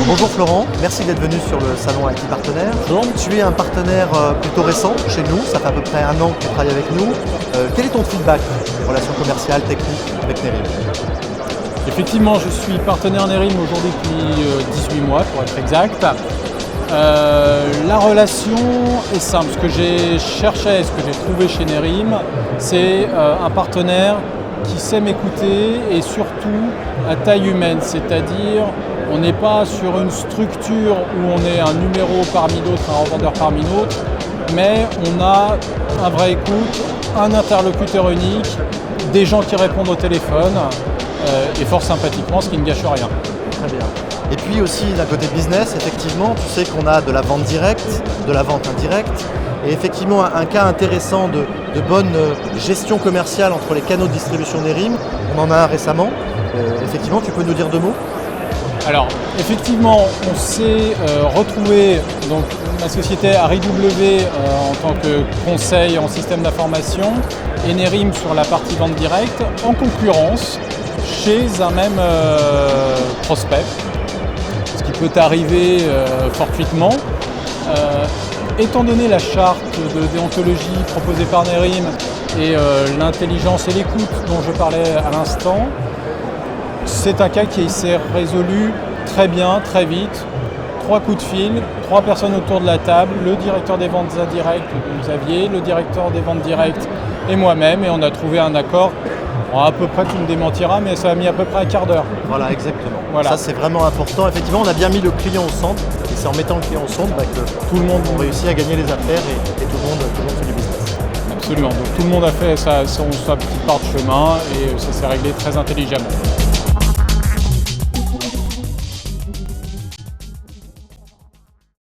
Bonjour Florent, merci d'être venu sur le salon IT Partenaire. Bonjour. Tu es un partenaire plutôt récent chez nous, ça fait à peu près 1 an que tu travailles avec nous. Quel est ton feedback des relations commerciales, techniques avec Nerim? Effectivement, je suis partenaire Nerim aujourd'hui depuis 18 mois pour être exact. La relation est simple. Ce que j'ai cherché, ce que j'ai trouvé chez Nerim, c'est un partenaire qui sait m'écouter et surtout à taille humaine, c'est-à-dire on n'est pas sur une structure où on est un numéro parmi d'autres, un revendeur parmi d'autres, mais on a un vrai écoute, un interlocuteur unique, des gens qui répondent au téléphone et fort sympathiquement, ce qui ne gâche rien. Très bien. Et puis aussi d'un côté business, effectivement, tu sais qu'on a de la vente directe, de la vente indirecte, et effectivement un cas intéressant de bonne gestion commerciale entre les canaux de distribution Nerim, on en a un récemment. Effectivement, tu peux nous dire 2 mots? Alors, effectivement, on s'est retrouvé, donc ma société Harry W en tant que conseil en système d'information et Nerim sur la partie vente directe en concurrence chez un même prospect, ce qui peut arriver fortuitement. Étant donné la charte de déontologie proposée par Nerim et l'intelligence et l'écoute dont je parlais à l'instant, c'est un cas qui s'est résolu très bien, très vite. 3 coups de fil, 3 personnes autour de la table, le directeur des ventes indirectes, Xavier, le directeur des ventes directes et moi-même, et on a trouvé un accord. Bon, à peu près, tu me démentiras, mais ça a mis à peu près un quart d'heure. Voilà, exactement. Voilà. Ça, c'est vraiment important. Effectivement, on a bien mis le client au centre, et c'est en mettant le client au centre que tout le monde a réussi à gagner les affaires et tout le monde fait du business. Absolument. Donc tout le monde a fait sa petite part de chemin et ça s'est réglé très intelligemment.